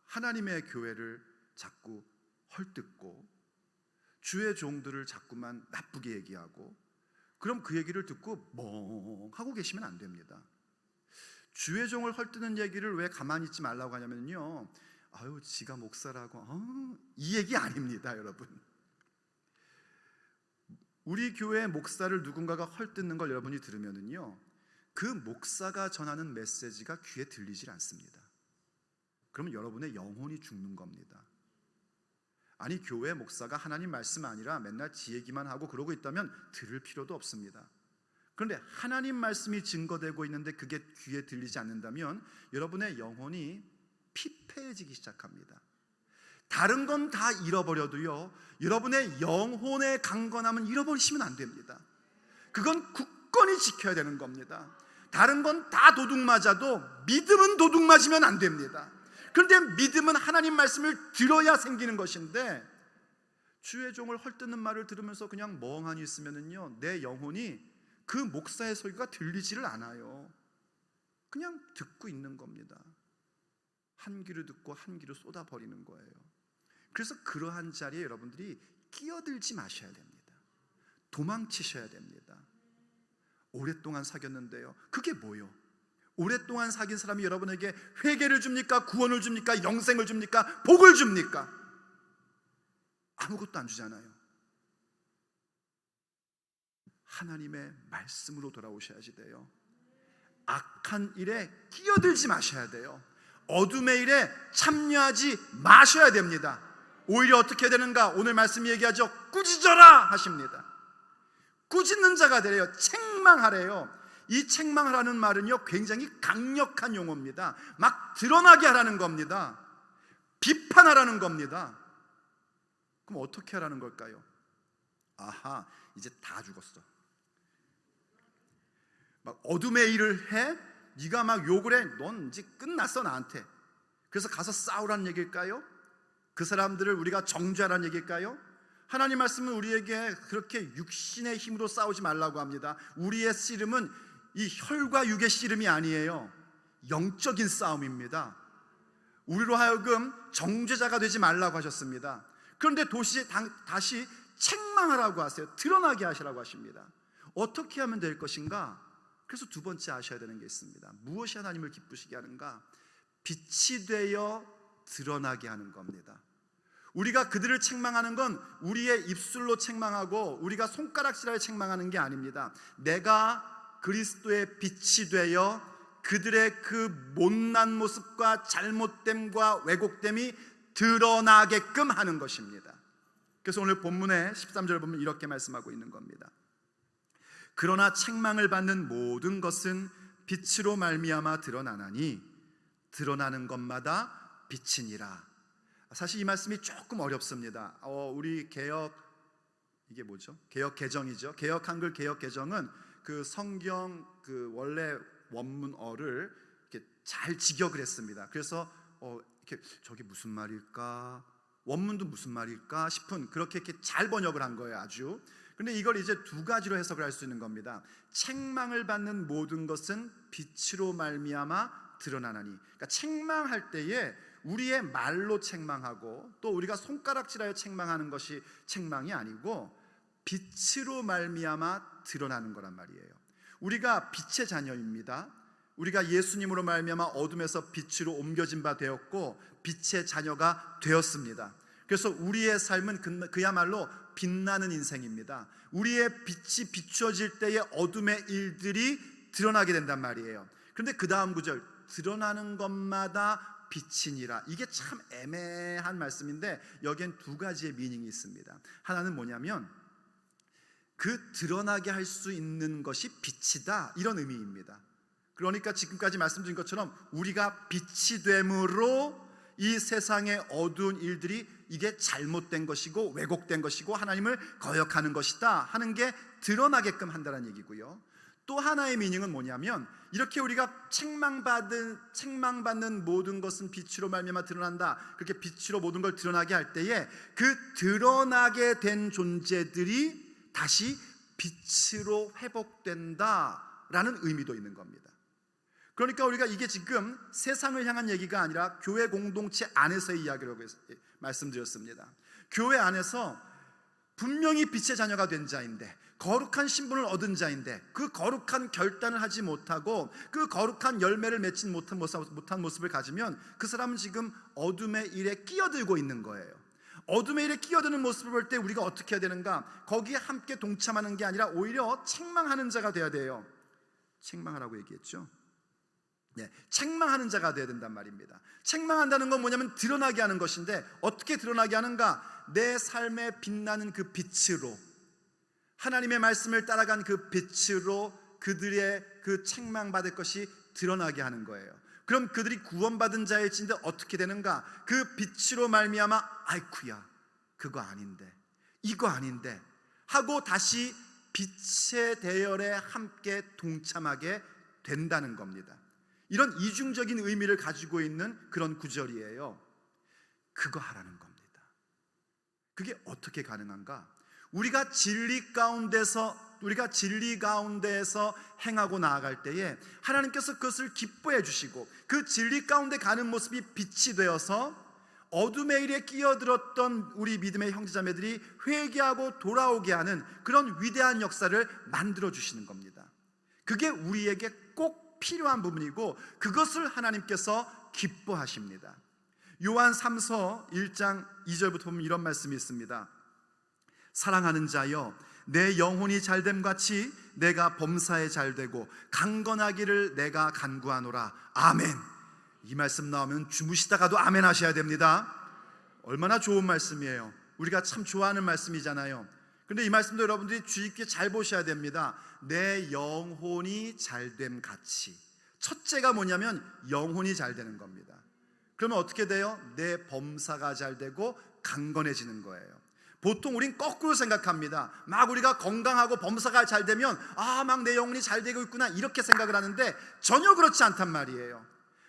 하나님의 교회를 자꾸 헐뜯고 주의 종들을 자꾸만 나쁘게 얘기하고, 그럼 그 얘기를 듣고 멍하고 계시면 안 됩니다. 주의 종을 헐뜯는 얘기를 왜 가만히 있지 말라고 하냐면요, 지가 목사라고 이 얘기 아닙니다. 여러분, 우리 교회 목사를 누군가가 헐뜯는 걸 여러분이 들으면은요, 그 목사가 전하는 메시지가 귀에 들리질 않습니다. 그러면 여러분의 영혼이 죽는 겁니다. 아니, 교회 목사가 하나님 말씀 아니라 맨날 지 얘기만 하고 그러고 있다면 들을 필요도 없습니다. 그런데 하나님 말씀이 증거되고 있는데 그게 귀에 들리지 않는다면 여러분의 영혼이 피폐해지기 시작합니다. 다른 건 다 잃어버려도요, 여러분의 영혼의 강건함은 잃어버리시면 안 됩니다. 그건 굳건히 지켜야 되는 겁니다. 다른 건 다 도둑맞아도 믿음은 도둑맞으면 안 됩니다. 그런데 믿음은 하나님 말씀을 들어야 생기는 것인데, 주의 종을 헐뜯는 말을 들으면서 그냥 멍하니 있으면은요, 내 영혼이 그 목사의 소리가 들리지를 않아요. 그냥 듣고 있는 겁니다. 한 귀로 듣고 한 귀로 쏟아버리는 거예요. 그래서 그러한 자리에 여러분들이 끼어들지 마셔야 됩니다. 도망치셔야 됩니다. 오랫동안 사귀었는데요, 그게 뭐요? 오랫동안 사귄 사람이 여러분에게 회개를 줍니까? 구원을 줍니까? 영생을 줍니까? 복을 줍니까? 아무것도 안 주잖아요. 하나님의 말씀으로 돌아오셔야지 돼요. 악한 일에 끼어들지 마셔야 돼요. 어둠의 일에 참여하지 마셔야 됩니다. 오히려 어떻게 되는가? 오늘 말씀 얘기하죠. 꾸짖어라 하십니다. 꾸짖는 자가 되래요. 책망하래요. 이 책망하라는 말은요 굉장히 강력한 용어입니다. 막 드러나게 하라는 겁니다. 비판하라는 겁니다. 그럼 어떻게 하라는 걸까요? 아하, 이제 다 죽었어. 막 어둠의 일을 해? 네가 막 욕을 해? 넌 이제 끝났어 나한테. 그래서 가서 싸우라는 얘기일까요? 그 사람들을 우리가 정죄하라는 얘기일까요? 하나님 말씀은 우리에게 그렇게 육신의 힘으로 싸우지 말라고 합니다. 우리의 씨름은 이 혈과 육의 씨름이 아니에요. 영적인 싸움입니다. 우리로 하여금 정죄자가 되지 말라고 하셨습니다. 그런데 다시 책망하라고 하세요. 드러나게 하시라고 하십니다. 어떻게 하면 될 것인가? 그래서 두 번째 아셔야 되는 게 있습니다. 무엇이 하나님을 기쁘시게 하는가? 빛이 되어 드러나게 하는 겁니다. 우리가 그들을 책망하는 건 우리의 입술로 책망하고 우리가 손가락질하여 책망하는 게 아닙니다. 내가 그리스도의 빛이 되어 그들의 그 못난 모습과 잘못됨과 왜곡됨이 드러나게끔 하는 것입니다. 그래서 오늘 본문의 13절을 보면 이렇게 말씀하고 있는 겁니다. 그러나 책망을 받는 모든 것은 빛으로 말미암아 드러나나니 드러나는 것마다 빛이니라. 사실 이 말씀이 조금 어렵습니다. 우리 이게 뭐죠? 개역 개정이죠. 개역 한글 개역 개정은 그 성경 그 원래 원문어를 이렇게 잘 직역을 했습니다. 그래서 이렇게 저게 무슨 말일까? 원문도 무슨 말일까 싶은 그렇게 이렇게 잘 번역을 한 거예요, 아주. 근데 이걸 이제 두 가지로 해석을 할 수 있는 겁니다. 책망을 받는 모든 것은 빛으로 말미암아 드러나나니. 그러니까 책망할 때에 우리의 말로 책망하고 또 우리가 손가락질하여 책망하는 것이 책망이 아니고 빛으로 말미암아 드러나는 거란 말이에요. 우리가 빛의 자녀입니다. 우리가 예수님으로 말미암아 어둠에서 빛으로 옮겨진 바 되었고 빛의 자녀가 되었습니다. 그래서 우리의 삶은 그야말로 빛나는 인생입니다. 우리의 빛이 비추어질 때에 어둠의 일들이 드러나게 된단 말이에요. 그런데 그 다음 구절, 드러나는 것마다 빛이니라. 이게 참 애매한 말씀인데 여기엔 두 가지의 미닝이 있습니다. 하나는 뭐냐면 그 드러나게 할 수 있는 것이 빛이다, 이런 의미입니다. 그러니까 지금까지 말씀드린 것처럼 우리가 빛이 됨으로 이 세상의 어두운 일들이 이게 잘못된 것이고 왜곡된 것이고 하나님을 거역하는 것이다 하는 게 드러나게끔 한다는 얘기고요. 또 하나의 미닝은 뭐냐면 이렇게 우리가 책망받는 모든 것은 빛으로 말미암아 드러난다, 그렇게 빛으로 모든 걸 드러나게 할 때에 그 드러나게 된 존재들이 다시 빛으로 회복된다라는 의미도 있는 겁니다. 그러니까 우리가 이게 지금 세상을 향한 얘기가 아니라 교회 공동체 안에서의 이야기라고 말씀드렸습니다. 교회 안에서 분명히 빛의 자녀가 된 자인데 거룩한 신분을 얻은 자인데 그 거룩한 결단을 하지 못하고 그 거룩한 열매를 맺지 못한 모습을 가지면 그 사람은 지금 어둠의 일에 끼어들고 있는 거예요. 어둠의 일에 끼어드는 모습을 볼 때 우리가 어떻게 해야 되는가? 거기에 함께 동참하는 게 아니라 오히려 책망하는 자가 돼야 돼요. 책망하라고 얘기했죠. 네, 책망하는 자가 돼야 된단 말입니다. 책망한다는 건 뭐냐면 드러나게 하는 것인데 어떻게 드러나게 하는가? 내 삶에 빛나는 그 빛으로, 하나님의 말씀을 따라간 그 빛으로 그들의 그 책망받을 것이 드러나게 하는 거예요. 그럼 그들이 구원받은 자일진데 어떻게 되는가? 그 빛으로 말미암아 아이쿠야 그거 아닌데 이거 아닌데 하고 다시 빛의 대열에 함께 동참하게 된다는 겁니다. 이런 이중적인 의미를 가지고 있는 그런 구절이에요. 그거 하라는 겁니다. 그게 어떻게 가능한가? 우리가 진리 가운데에서 행하고 나아갈 때에 하나님께서 그것을 기뻐해 주시고 그 진리 가운데 가는 모습이 빛이 되어서 어둠의 일에 끼어들었던 우리 믿음의 형제자매들이 회개하고 돌아오게 하는 그런 위대한 역사를 만들어 주시는 겁니다. 그게 우리에게 꼭 필요한 부분이고 그것을 하나님께서 기뻐하십니다. 요한 3서 1장 2절부터 보면 이런 말씀이 있습니다. 사랑하는 자여, 내 영혼이 잘됨 같이 내가 범사에 잘되고 강건하기를 내가 간구하노라. 아멘. 이 말씀 나오면 주무시다가도 아멘 하셔야 됩니다. 얼마나 좋은 말씀이에요. 우리가 참 좋아하는 말씀이잖아요. 근데 이 말씀도 여러분들이 주의 깊게 잘 보셔야 됩니다. 내 영혼이 잘됨 같이. 첫째가 뭐냐면 영혼이 잘 되는 겁니다. 그러면 어떻게 돼요? 내 범사가 잘 되고 강건해지는 거예요. 보통 우린 거꾸로 생각합니다. 막 우리가 건강하고 범사가 잘 되면 막 내 영혼이 잘 되고 있구나 이렇게 생각을 하는데 전혀 그렇지 않단 말이에요.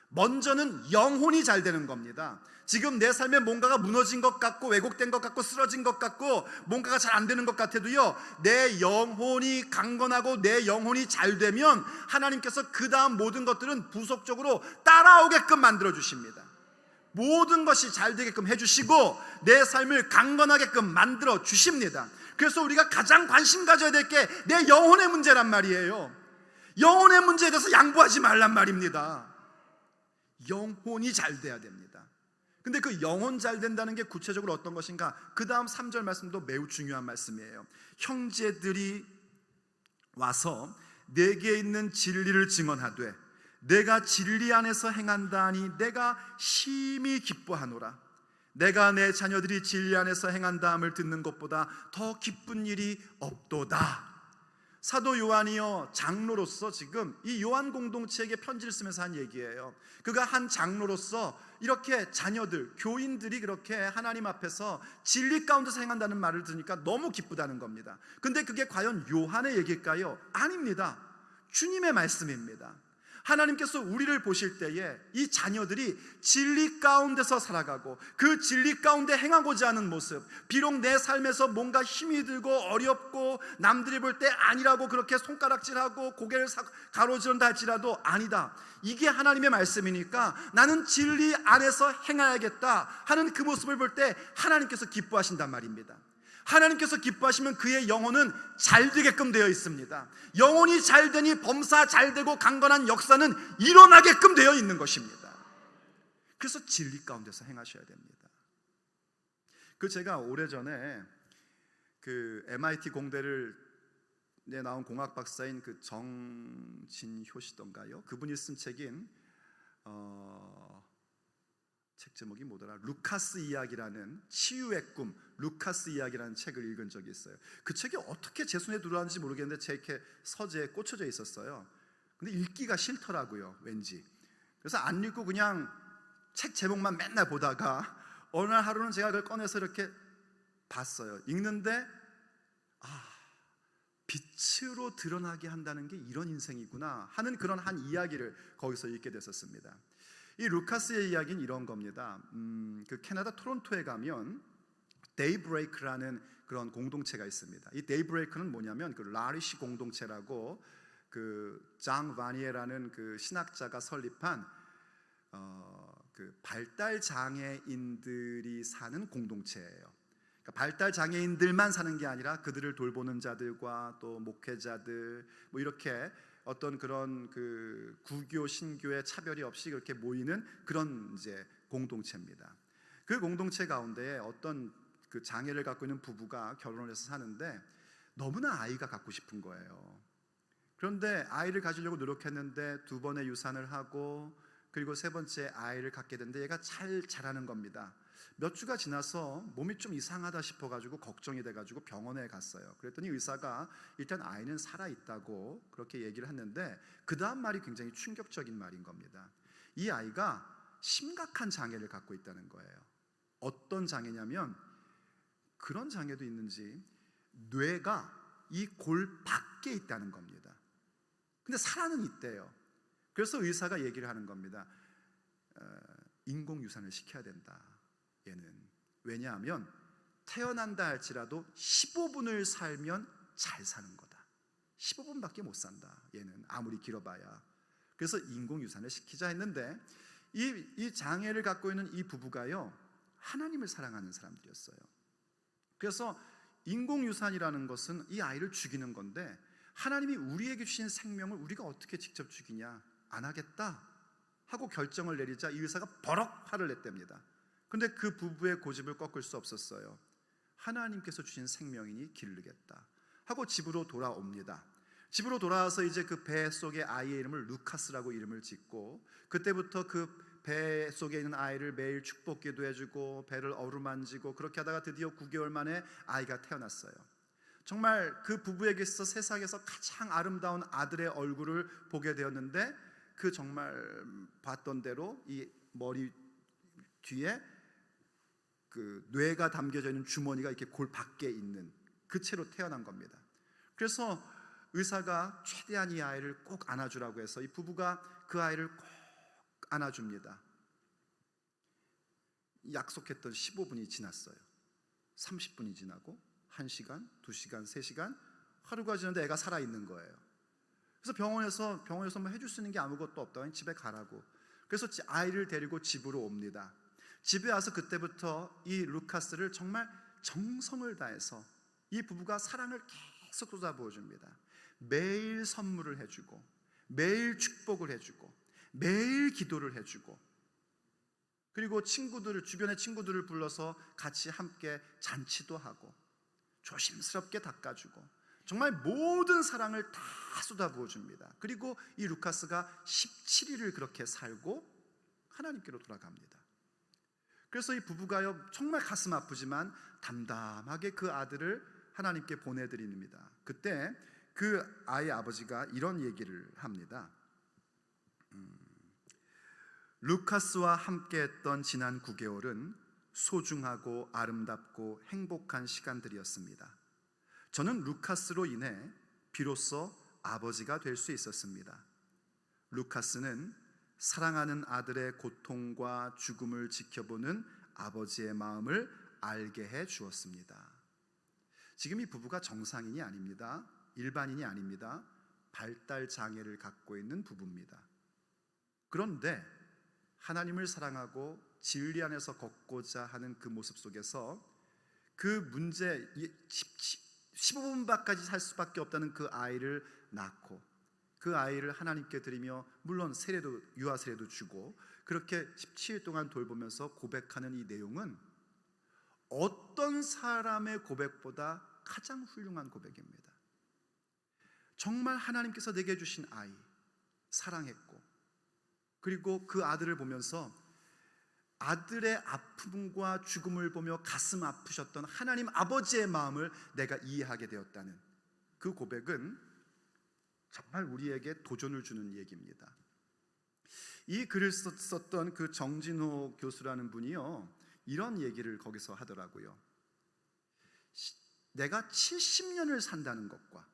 먼저는 영혼이 잘 되는 겁니다. 지금 내 삶에 뭔가가 무너진 것 같고 왜곡된 것 같고 쓰러진 것 같고 뭔가가 잘 안 되는 것 같아도요, 내 영혼이 강건하고 내 영혼이 잘 되면 하나님께서 그 다음 모든 것들은 부속적으로 따라오게끔 만들어 주십니다. 모든 것이 잘 되게끔 해주시고 내 삶을 강건하게끔 만들어 주십니다. 그래서 우리가 가장 관심 가져야 될 게 내 영혼의 문제란 말이에요. 영혼의 문제에 대해서 양보하지 말란 말입니다. 영혼이 잘 돼야 됩니다. 근데 그 영혼 잘 된다는 게 구체적으로 어떤 것인가? 그 다음 3절 말씀도 매우 중요한 말씀이에요. 형제들이 와서 내게 있는 진리를 증언하되 내가 진리 안에서 행한다 하니 내가 심히 기뻐하노라. 내가 내 자녀들이 진리 안에서 행한다 함을 듣는 것보다 더 기쁜 일이 없도다. 사도 요한이요, 장로로서 지금 이 요한 공동체에게 편지를 쓰면서 한 얘기예요. 그가 한 장로로서 이렇게 자녀들, 교인들이 그렇게 하나님 앞에서 진리 가운데서 행한다는 말을 들으니까 너무 기쁘다는 겁니다. 근데 그게 과연 요한의 얘기일까요? 아닙니다. 주님의 말씀입니다. 하나님께서 우리를 보실 때에 이 자녀들이 진리 가운데서 살아가고 그 진리 가운데 행하고자 하는 모습, 비록 내 삶에서 뭔가 힘이 들고 어렵고 남들이 볼 때 아니라고 그렇게 손가락질하고 고개를 가로지른다 할지라도 아니다, 이게 하나님의 말씀이니까 나는 진리 안에서 행해야겠다 하는 그 모습을 볼 때 하나님께서 기뻐하신단 말입니다. 하나님께서 기뻐하시면 그의 영혼은 잘 되게끔 되어 있습니다. 영혼이 잘 되니 범사 잘 되고 강건한 역사는 일어나게끔 되어 있는 것입니다. 그래서 진리 가운데서 행하셔야 됩니다. 제가 오래전에 MIT 공대를 나온 공학 박사인 정진효 씨던가요? 그분이 쓴 책인 책 제목이 뭐더라? 루카스 이야기라는, 치유의 꿈, 루카스 이야기라는 책을 읽은 적이 있어요. 그 책이 어떻게 제 손에 들어왔는지 모르겠는데 제 이렇게 서재에 꽂혀져 있었어요. 근데 읽기가 싫더라고요, 왠지. 그래서 안 읽고 그냥 책 제목만 맨날 보다가 어느 날 하루는 제가 그걸 꺼내서 이렇게 봤어요. 읽는데 빛으로 드러나게 한다는 게 이런 인생이구나 하는 그런 한 이야기를 거기서 읽게 됐었습니다. 이 루카스의 이야기는 이런 겁니다. 캐나다 토론토에 가면 데이브레이크라는 그런 공동체가 있습니다. 이 데이브레이크는 뭐냐면 라리시 공동체라고 장 바니에라는 신학자가 설립한 발달 장애인들이 사는 공동체예요. 그러니까 발달 장애인들만 사는 게 아니라 그들을 돌보는 자들과 또 목회자들 뭐 이렇게 어떤 그런 구교 신교의 차별이 없이 그렇게 모이는 그런 이제 공동체입니다. 그 공동체 가운데 어떤 장애를 갖고 있는 부부가 결혼을 해서 사는데 너무나 아이가 갖고 싶은 거예요. 그런데 아이를 가지려고 노력했는데 2번의 유산을 하고 그리고 3번째 아이를 갖게 됐는데 얘가 잘 자라는 겁니다. 몇 주가 지나서 몸이 좀 이상하다 싶어가지고 걱정이 돼가지고 병원에 갔어요. 그랬더니 의사가 일단 아이는 살아있다고 그렇게 얘기를 했는데 그 다음 말이 굉장히 충격적인 말인 겁니다. 이 아이가 심각한 장애를 갖고 있다는 거예요. 어떤 장애냐면 그런 장애도 있는지 뇌가 이 골 밖에 있다는 겁니다. 근데 살아는 있대요. 그래서 의사가 얘기를 하는 겁니다. 인공유산을 시켜야 된다. 얘는 왜냐하면 태어난다 할지라도 15분을 살면 잘 사는 거다. 15분밖에 못 산다. 얘는 아무리 길어봐야. 그래서 인공유산을 시키자 했는데 이 장애를 갖고 있는 이 부부가요, 하나님을 사랑하는 사람들이었어요. 그래서 인공유산이라는 것은 이 아이를 죽이는 건데 하나님이 우리에게 주신 생명을 우리가 어떻게 직접 죽이냐, 안 하겠다 하고 결정을 내리자 이 의사가 버럭 화를 냈답니다. 근데 그 부부의 고집을 꺾을 수 없었어요. 하나님께서 주신 생명이니 기르겠다 하고 집으로 돌아옵니다. 집으로 돌아와서 이제 그 배 속의 아이의 이름을 루카스라고 이름을 짓고 그때부터 그 배 속에 있는 아이를 매일 축복기도 해주고 배를 어루만지고 그렇게 하다가 드디어 9개월 만에 아이가 태어났어요. 정말 그 부부에게 있어 세상에서 가장 아름다운 아들의 얼굴을 보게 되었는데, 그 정말 봤던 대로 이 머리 뒤에 그 뇌가 담겨져 있는 주머니가 이렇게 골 밖에 있는 그 채로 태어난 겁니다. 그래서 의사가 최대한 이 아이를 꼭 안아주라고 해서 이 부부가 그 아이를 꼭 안아줍니다. 약속했던 15분이 지났어요. 30분이 지나고 1시간, 2시간, 3시간, 하루가 지났는데 애가 살아있는 거예요. 그래서 병원에서 뭐 해줄 수 있는 게 아무것도 없다, 집에 가라고. 그래서 아이를 데리고 집으로 옵니다. 집에 와서 그때부터 이 루카스를 정말 정성을 다해서 이 부부가 사랑을 계속 쏟아부어 줍니다. 매일 선물을 해주고, 매일 축복을 해주고, 매일 기도를 해주고, 그리고 주변의 친구들을 불러서 같이 함께 잔치도 하고, 조심스럽게 닦아주고, 정말 모든 사랑을 다 쏟아부어 줍니다. 그리고 이 루카스가 17일을 그렇게 살고 하나님께로 돌아갑니다. 그래서 이 부부가요, 정말 가슴 아프지만 담담하게 그 아들을 하나님께 보내드립니다. 그때 그 아이의 아버지가 이런 얘기를 합니다. 루카스와 함께했던 지난 9개월은 소중하고 아름답고 행복한 시간들이었습니다. 저는 루카스로 인해 비로소 아버지가 될 수 있었습니다. 루카스는 사랑하는 아들의 고통과 죽음을 지켜보는 아버지의 마음을 알게 해 주었습니다. 지금 이 부부가 정상인이 아닙니다. 일반인이 아닙니다. 발달 장애를 갖고 있는 부부입니다. 그런데 하나님을 사랑하고 진리 안에서 걷고자 하는 그 모습 속에서 그 문제, 15분밖에 살 수밖에 없다는 그 아이를 낳고, 그 아이를 하나님께 드리며, 물론 유아 세례도 주고, 그렇게 17일 동안 돌보면서 고백하는 이 내용은 어떤 사람의 고백보다 가장 훌륭한 고백입니다. 정말 하나님께서 내게 주신 아이 사랑했고, 그리고 그 아들을 보면서 아들의 아픔과 죽음을 보며 가슴 아프셨던 하나님 아버지의 마음을 내가 이해하게 되었다는 그 고백은 정말 우리에게 도전을 주는 얘기입니다. 이 글을 썼던 그 정진호 교수라는 분이요, 이런 얘기를 거기서 하더라고요. 내가 70년을 산다는 것과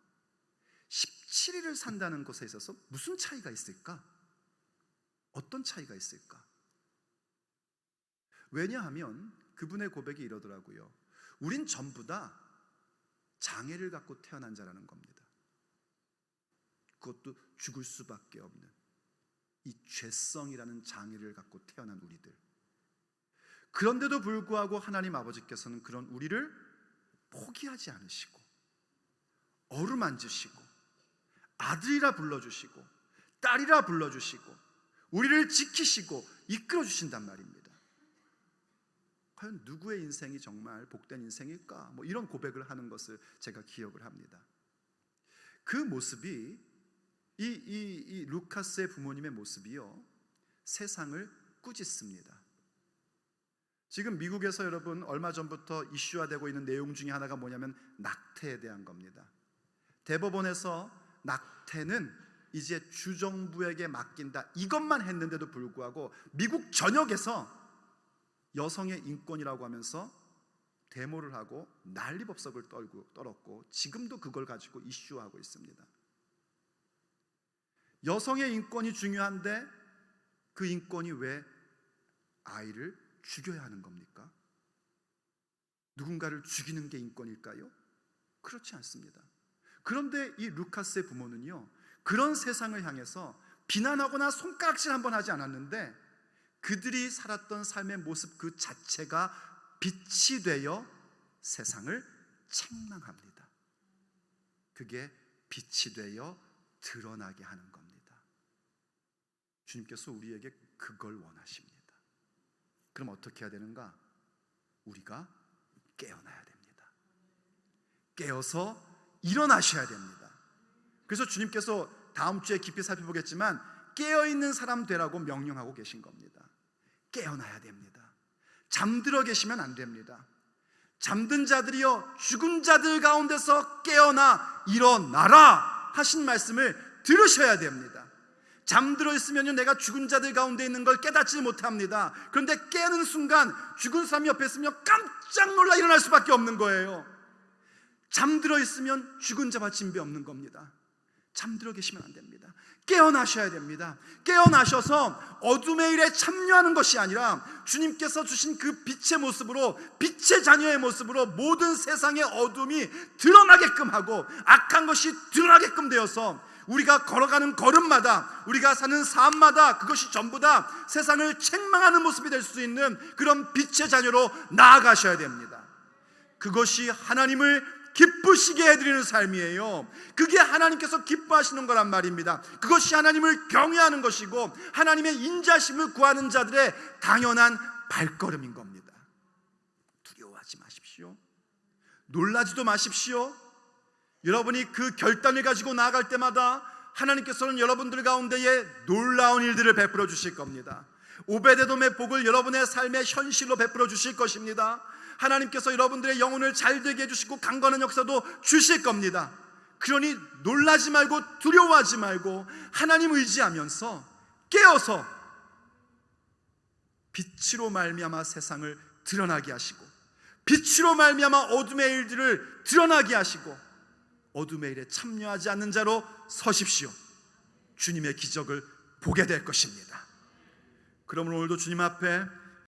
17일을 산다는 것에 있어서 무슨 차이가 있을까? 어떤 차이가 있을까? 왜냐하면 그분의 고백이 이러더라고요. 우린 전부 다 장애를 갖고 태어난 자라는 겁니다. 그것도 죽을 수밖에 없는 이 죄성이라는 장애를 갖고 태어난 우리들. 그런데도 불구하고 하나님 아버지께서는 그런 우리를 포기하지 않으시고 어루만지시고 아들이라 불러주시고 딸이라 불러주시고 우리를 지키시고 이끌어주신단 말입니다. 과연 누구의 인생이 정말 복된 인생일까? 뭐 이런 고백을 하는 것을 제가 기억을 합니다. 그 모습이 이 루카스의 부모님의 모습이요, 세상을 꾸짖습니다. 지금 미국에서 여러분 얼마 전부터 이슈화되고 있는 내용 중에 하나가 뭐냐면 낙태에 대한 겁니다. 대법원에서 낙태는 이제 주정부에게 맡긴다, 이것만 했는데도 불구하고 미국 전역에서 여성의 인권이라고 하면서 데모를 하고 난리법석을 떨었고 지금도 그걸 가지고 이슈화하고 있습니다. 여성의 인권이 중요한데 그 인권이 왜 아이를 죽여야 하는 겁니까? 누군가를 죽이는 게 인권일까요? 그렇지 않습니다. 그런데 이 루카스의 부모는요, 그런 세상을 향해서 비난하거나 손가락질 한번 하지 않았는데 그들이 살았던 삶의 모습 그 자체가 빛이 되어 세상을 책망합니다. 그게 빛이 되어 드러나게 하는 겁니다. 주님께서 우리에게 그걸 원하십니다. 그럼 어떻게 해야 되는가? 우리가 깨어나야 됩니다. 깨어서 일어나셔야 됩니다. 그래서 주님께서 다음 주에 깊이 살펴보겠지만 깨어있는 사람 되라고 명령하고 계신 겁니다. 깨어나야 됩니다. 잠들어 계시면 안 됩니다. 잠든 자들이여 죽은 자들 가운데서 깨어나 일어나라 하신 말씀을 들으셔야 됩니다. 잠들어 있으면 내가 죽은 자들 가운데 있는 걸 깨닫지 못합니다. 그런데 깨는 순간 죽은 사람이 옆에 있으면 깜짝 놀라 일어날 수밖에 없는 거예요. 잠들어 있으면 죽은 자와 진배 없는 겁니다. 잠들어 계시면 안 됩니다. 깨어나셔야 됩니다. 깨어나셔서 어둠의 일에 참여하는 것이 아니라 주님께서 주신 그 빛의 모습으로, 빛의 자녀의 모습으로 모든 세상의 어둠이 드러나게끔 하고 악한 것이 드러나게끔 되어서 우리가 걸어가는 걸음마다, 우리가 사는 삶마다 그것이 전부 다 세상을 책망하는 모습이 될 수 있는 그런 빛의 자녀로 나아가셔야 됩니다. 그것이 하나님을 기쁘시게 해드리는 삶이에요. 그게 하나님께서 기뻐하시는 거란 말입니다. 그것이 하나님을 경외하는 것이고 하나님의 인자심을 구하는 자들의 당연한 발걸음인 겁니다. 두려워하지 마십시오. 놀라지도 마십시오. 여러분이 그 결단을 가지고 나아갈 때마다 하나님께서는 여러분들 가운데에 놀라운 일들을 베풀어 주실 겁니다. 오베데돔의 복을 여러분의 삶의 현실로 베풀어 주실 것입니다. 하나님께서 여러분들의 영혼을 잘되게 해주시고 강건한 역사도 주실 겁니다. 그러니 놀라지 말고 두려워하지 말고 하나님 의지하면서 깨어서 빛으로 말미암아 세상을 드러나게 하시고 빛으로 말미암아 어둠의 일들을 드러나게 하시고 어둠의 일에 참여하지 않는 자로 서십시오. 주님의 기적을 보게 될 것입니다. 그러므로 오늘도 주님 앞에